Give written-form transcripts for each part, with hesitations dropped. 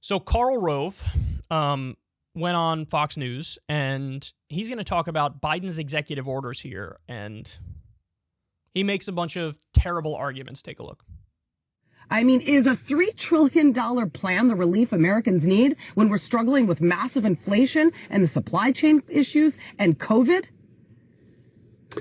So Karl Rove went on Fox News, and he's going to talk about Biden's executive orders here, and he makes a bunch of terrible arguments. Take a look. I mean, is a $3 trillion plan the relief Americans need when we're struggling with massive inflation and the supply chain issues and COVID?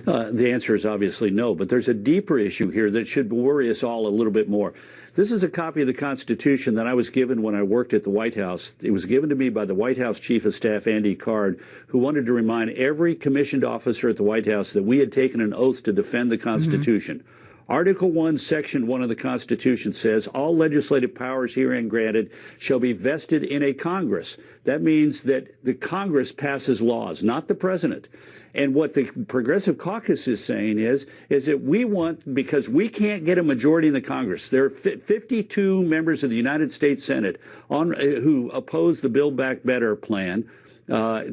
The answer is obviously no, but there's a deeper issue here that should worry us all a little bit more. This is a copy of the Constitution that I was given when I worked at the White House. It was given to me by the White House Chief of Staff, Karl, who wanted to remind every commissioned officer at the White House that we had taken an oath to defend the Constitution. Article 1, Section 1 of the Constitution says, all legislative powers herein granted shall be vested in a Congress. That means that the Congress passes laws, not the president. And what the Progressive Caucus is saying is that we want, because we can't get a majority in the Congress, there are 52 members of the United States Senate who oppose the Build Back Better plan.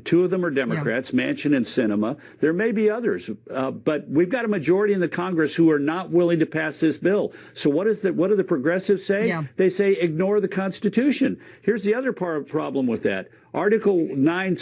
Two of them are Democrats, Manchin and Sinema. There may be others, but we've got a majority in the Congress who are not willing to pass this bill. So what do the progressives say? They say ignore the Constitution. Here's the other problem with that. Article 1,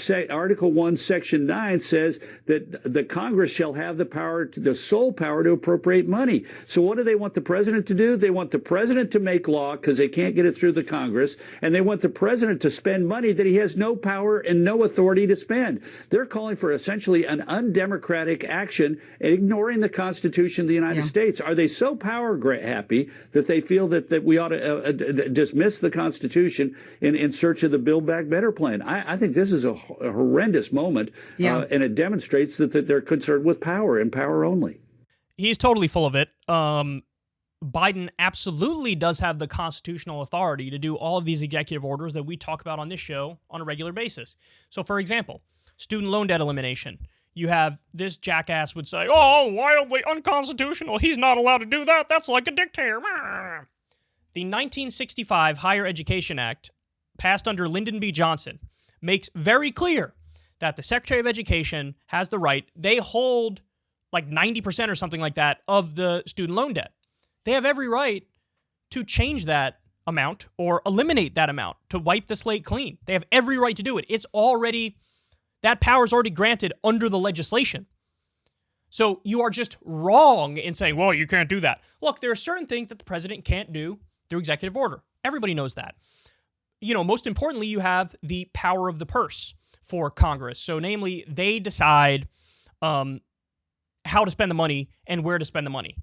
Section 9 says that the Congress shall have the sole power to appropriate money. So what do they want the president to do? They want the president to make law because they can't get it through the Congress, and they want the president to spend money that he has no power and no authority to spend. They're calling for essentially an undemocratic action, ignoring the Constitution of the United States. Are they so power happy that they feel that we ought to dismiss the Constitution in search of the Build Back Better plan? I think this is a horrendous moment, and it demonstrates that they're concerned with power and power only. He's totally full of it. Biden absolutely does have the constitutional authority to do all of these executive orders that we talk about on this show on a regular basis. So, for example, student loan debt elimination. You have this jackass would say, oh, wildly unconstitutional. He's not allowed to do that. That's like a dictator. The 1965 Higher Education Act, passed under Lyndon B. Johnson, makes very clear that the Secretary of Education has the right. They hold like 90% or something like that of the student loan debt. They have every right to change that amount or eliminate that amount, to wipe the slate clean. They have every right to do it. That power is already granted under the legislation. So you are just wrong in saying, well, you can't do that. Look, there are certain things that the president can't do through executive order. Everybody knows that. Most importantly, you have the power of the purse for Congress. So namely, they decide how to spend the money and where to spend the money.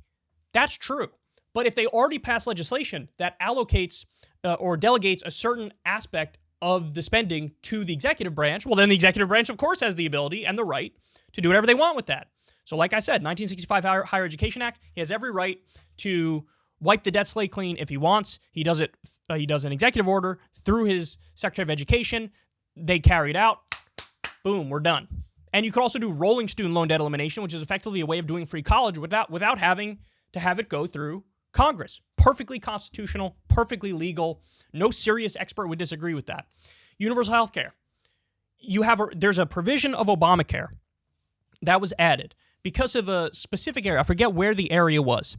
That's true. But if they already pass legislation that allocates or delegates a certain aspect of the spending to the executive branch, well, then the executive branch, of course, has the ability and the right to do whatever they want with that. So like I said, 1965 Higher Education Act, he has every right to wipe the debt slate clean if he wants. He does it. He does an executive order through his Secretary of Education. They carry it out. Boom, we're done. And you could also do rolling student loan debt elimination, which is effectively a way of doing free college without having to have it go through Congress. Perfectly constitutional, perfectly legal. No serious expert would disagree with that. Universal health care. There's a provision of Obamacare that was added because of a specific area. I forget where the area was.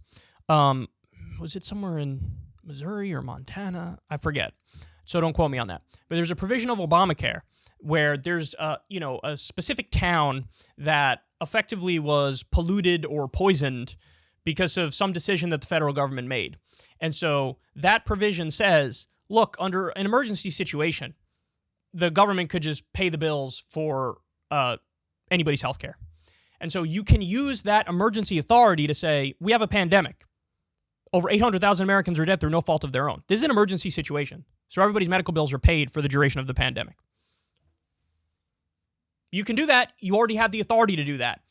Was it somewhere in Missouri or Montana? I forget. So don't quote me on that. But there's a provision of Obamacare where there's a specific town that effectively was polluted or poisoned because of some decision that the federal government made. And so that provision says, look, under an emergency situation, the government could just pay the bills for anybody's health care. And so you can use that emergency authority to say, we have a pandemic. Over 800,000 Americans are dead through no fault of their own. This is an emergency situation. So everybody's medical bills are paid for the duration of the pandemic. You can do that. You already have the authority to do that.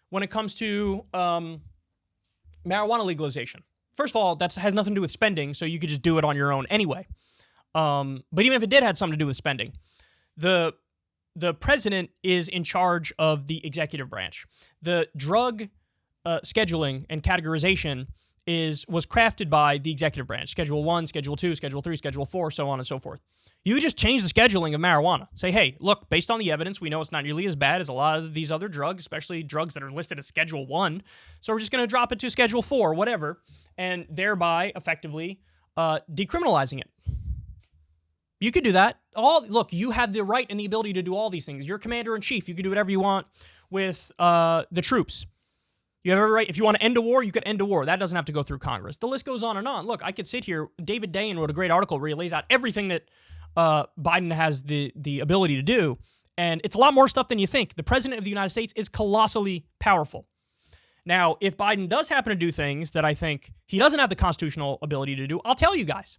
When it comes to marijuana legalization, first of all, that has nothing to do with spending, so you could just do it on your own anyway. But even if it did have something to do with spending, the president is in charge of the executive branch. The drug scheduling and categorization was crafted by the executive branch. Schedule 1, Schedule 2, Schedule 3, Schedule 4, so on and so forth. You just change the scheduling of marijuana. Say, hey, look, based on the evidence, we know it's not nearly as bad as a lot of these other drugs, especially drugs that are listed as Schedule 1. So we're just going to drop it to Schedule 4, whatever, and thereby effectively decriminalizing it. You could do that. Look, you have the right and the ability to do all these things. You're commander in chief. You can do whatever you want with the troops. You have every right. If you want to end a war, you could end a war. That doesn't have to go through Congress. The list goes on and on. Look, I could sit here. David Dayen wrote a great article where he lays out everything that Biden has the ability to do. And it's a lot more stuff than you think. The president of the United States is colossally powerful. Now, if Biden does happen to do things that I think he doesn't have the constitutional ability to do, I'll tell you guys.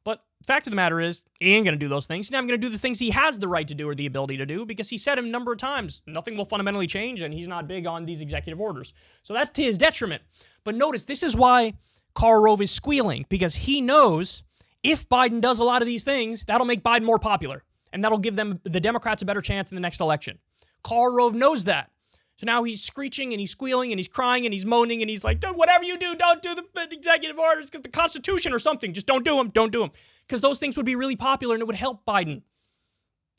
But the fact of the matter is, he ain't going to do those things. He's not going to do the things he has the right to do or the ability to do, because he said a number of times, nothing will fundamentally change, and he's not big on these executive orders. So that's to his detriment. But notice, this is why Karl Rove is squealing, because he knows if Biden does a lot of these things, that'll make Biden more popular, and that'll give the Democrats a better chance in the next election. Karl Rove knows that. So now he's screeching and he's squealing and he's crying and he's moaning and he's like, whatever you do, don't do the executive orders, because the Constitution or something. Just don't do them. Don't do them. Because those things would be really popular and it would help Biden.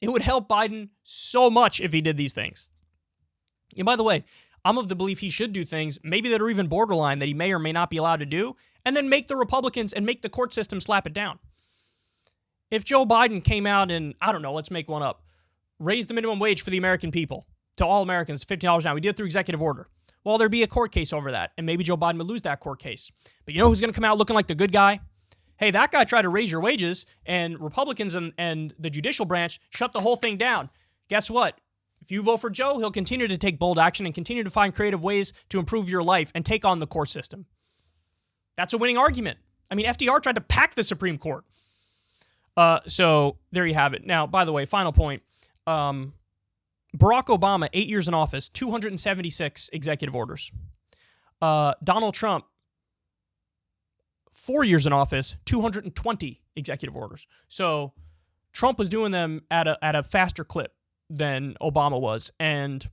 It would help Biden so much if he did these things. And by the way, I'm of the belief he should do things maybe that are even borderline that he may or may not be allowed to do, and then make the Republicans and make the court system slap it down. If Joe Biden came out and, I don't know, let's make one up, raise the minimum wage for the American people, to all Americans, $15 now. We did it through executive order. Well, there'd be a court case over that, and maybe Joe Biden would lose that court case. But you know who's going to come out looking like the good guy? Hey, that guy tried to raise your wages, and Republicans and the judicial branch shut the whole thing down. Guess what? If you vote for Joe, he'll continue to take bold action and continue to find creative ways to improve your life and take on the court system. That's a winning argument. I mean, FDR tried to pack the Supreme Court. So there you have it. Now, by the way, final point. Barack Obama, 8 years in office, 276 executive orders. Donald Trump, 4 years in office, 220 executive orders. So Trump was doing them at a faster clip than Obama was. And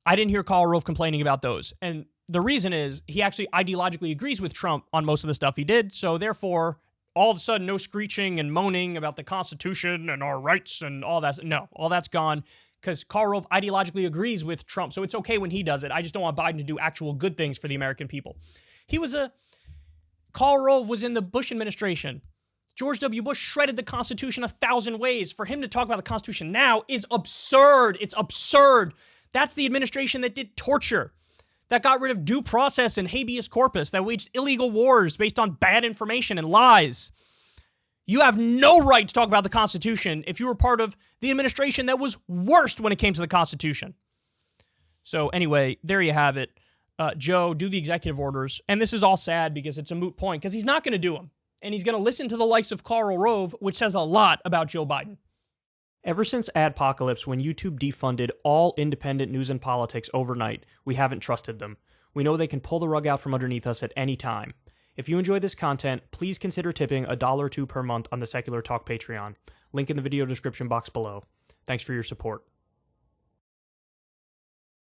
I didn't hear Karl Rove complaining about those. And the reason is he actually ideologically agrees with Trump on most of the stuff he did. So therefore, all of a sudden, no screeching and moaning about the Constitution and our rights and all that. No, all that's gone because Karl Rove ideologically agrees with Trump. So it's okay when he does it. I just don't want Biden to do actual good things for the American people. Karl Rove was in the Bush administration. George W. Bush shredded the Constitution 1,000 ways. For him to talk about the Constitution now is absurd. It's absurd. That's the administration that did torture, that got rid of due process and habeas corpus, that waged illegal wars based on bad information and lies. You have no right to talk about the Constitution if you were part of the administration that was worst when it came to the Constitution. So anyway, there you have it. Joe, do the executive orders. And this is all sad because it's a moot point, because he's not going to do them. And he's going to listen to the likes of Karl Rove, which says a lot about Joe Biden. Ever since Adpocalypse, when YouTube defunded all independent news and politics overnight, we haven't trusted them. We know they can pull the rug out from underneath us at any time. If you enjoy this content, please consider tipping $1 or $2 per month on the Secular Talk Patreon. Link in the video description box below. Thanks for your support.